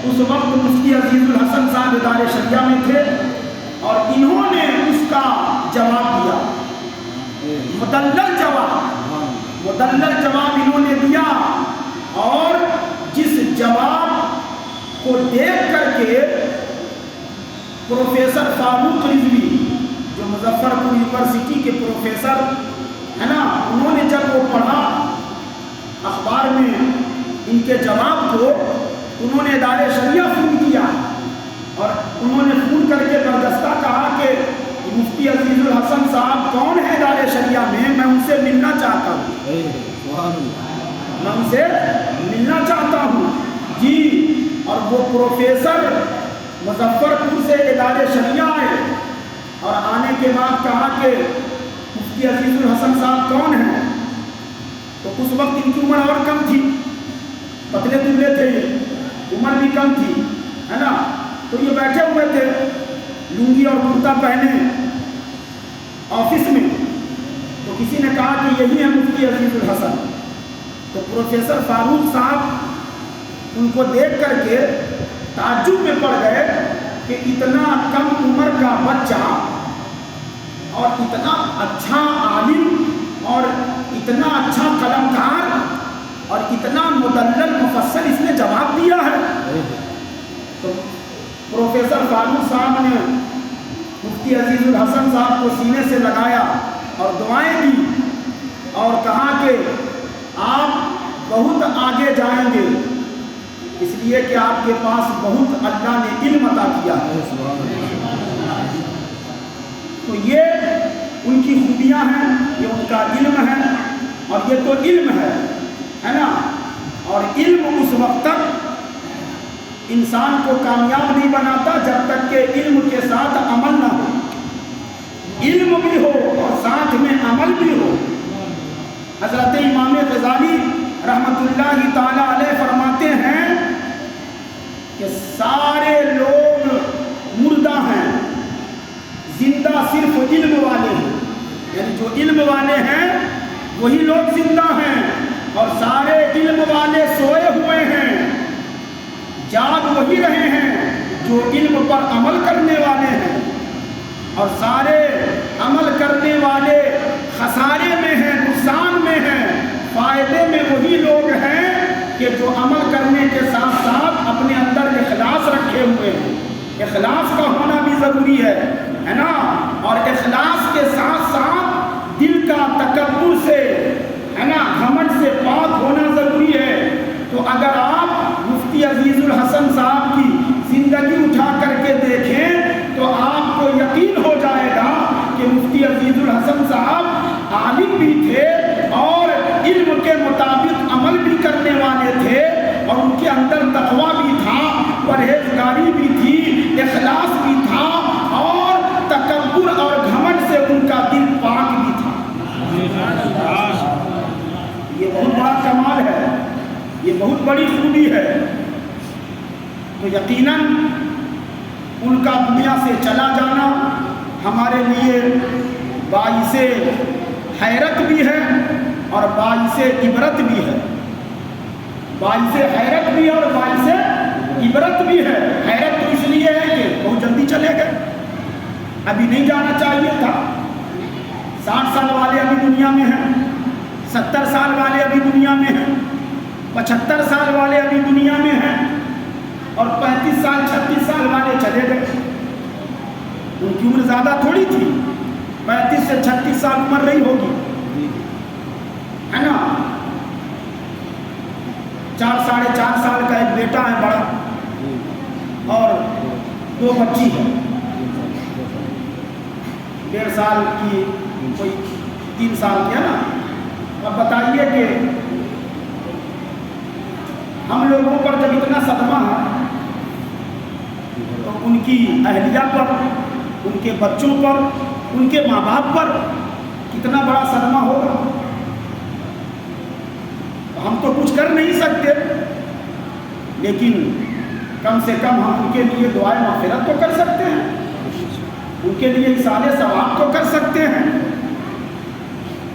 اس وقت مفتی عزیز الحسن صاحب ادارے شریعہ میں تھے اور انہوں نے اس کا جواب دیا، مدلل جواب انہوں نے دیا، اور جس جواب کو دیکھ کر کے پروفیسر فاروق رضوی جو مظفر پور یونیورسٹی کے پروفیسر ہے نا، انہوں نے جب وہ پڑھا اخبار میں ان کے جواب کو، انہوں نے ادارے شریعہ فون کیا اور انہوں نے فون کر کے بردستہ کہا کہ مفتی عزیز الحسن صاحب کون ہے ادارے شریعہ میں ان سے ملنا چاہتا ہوں، میں ان سے ملنا چاہتا ہوں جی۔ اور وہ پروفیسر مظفر پور سے ادارے شریعہ آئے اور آنے کے بعد کہا کہ مفتی عزیز الحسن صاحب کون ہیں؟ تو اس وقت ان کی عمر اور کم تھی، پتلے دبلے تھے، عمر بھی کم تھی ہے نا، تو یہ بیٹھے ہوئے تھے لنگی اور کرتا پہنے آفس میں، تو کسی نے کہا کہ یہی ہے مفتی عزیز الحسن۔ تو پروفیسر فاروق صاحب ان کو دیکھ کر کے تعجب میں پڑ گئے کہ اتنا کم عمر کا بچہ اور اتنا اچھا عالم اور اتنا اچھا قلمکار اور اتنا مدلل مفصل اس نے جواب دیا ہے۔ تو پروفیسر فاروق صاحب نے مفتی عزیز الحسن صاحب کو سینے سے لگایا اور دعائیں دی اور کہا کہ آپ بہت آگے جائیں گے، اس لیے کہ آپ کے پاس بہت اللہ نے علم عطا کیا ہے۔ تو یہ ان کی خوبیاں ہیں، یہ ان کا علم ہے، اور یہ تو علم ہے نا، اور علم اس وقت تک انسان کو کامیاب نہیں بناتا جب تک کہ علم کے ساتھ عمل نہ ہو، علم بھی ہو اور ساتھ میں عمل بھی ہو۔ حضرت امام غزالی رحمت اللہ تعالی علیہ فرماتے ہیں کہ سارے لوگ مردہ ہیں، زندہ صرف علم والے ہیں، یعنی جو علم والے ہیں وہی لوگ زندہ ہیں، اور سارے علم والے سوئے ہوئے ہیں، جاگ وہی رہے ہیں جو علم پر عمل کرنے والے ہیں، اور سارے عمل کرنے والے خسارے میں ہیں، نقصان میں ہیں، فائدے میں وہی لوگ ہیں کہ جو عمل کرنے کے ساتھ ساتھ اپنے اندر اخلاص رکھے ہوئے ہیں۔ اخلاص کا ہونا بھی ضروری ہے نا، اور اخلاص کے ساتھ ساتھ دل کا تکبر سے ہے نا، گھمنڈ سے پاک ہونا ضروری ہے۔ تو اگر آپ مفتی عزیز الحسن صاحب کی زندگی اٹھا کر کے دیکھیں تو آپ کو یقین ہو جائے گا کہ مفتی عزیز الحسن صاحب عالم بھی تھے اور علم کے مطابق عمل بھی کرنے والے تھے، اور ان کے اندر تقویٰ بھی تھا، پرہیزگاری بھی تھی، اخلاص بھی تھا، اور تکبر اور گھمنڈ سے ان کا دل پاک بھی تھا۔ یہ بہت بڑا کمال ہے، یہ بہت بڑی خوبی ہے۔ تو یقیناً ان کا دنیا سے چلا جانا ہمارے لیے باعث حیرت بھی ہے اور باعث عبرت بھی ہے، باعث حیرت بھی اور باعث عبرت بھی ہے۔ حیرت تو اس لیے ہے کہ بہت جلدی چلے گئے، ابھی نہیں جانا چاہیے تھا۔ 60 سال والے ابھی دنیا میں ہیں، 70 سال والے ابھی دنیا میں ہیں، 75 سال والے ابھی دنیا میں ہیں، اور 35 سال 36 سال والے چلے گئے۔ ان کی عمر زیادہ تھوڑی تھی، 35 سے 36 سال عمر رہی ہوگی ہے نا۔ 4 ساڑھے 4 سال کا ایک بیٹا ہے بڑا، اور 2 بچی ہے، 1.5 سال کی، کوئی 3 سال کی ہے نا۔ اب بتائیے کہ ہم لوگوں پر جب اتنا صدمہ ہے تو ان کی اہلیہ پر، ان کے بچوں پر، ان کے ماں باپ پر کتنا بڑا صدمہ ہوگا۔ ہم تو کچھ کر نہیں سکتے، لیکن کم سے کم ہم ان کے لیے دعائے مغفرت تو کر سکتے ہیں، ان کے لیے اصالِ ثواب تو کر سکتے ہیں،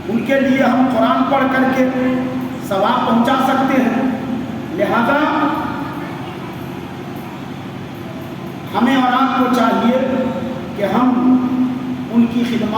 ان کے لیے ہم قرآن پڑھ کر کے ثواب پہنچا سکتے ہیں۔ لہذا ہمیں اور آپ کو چاہیے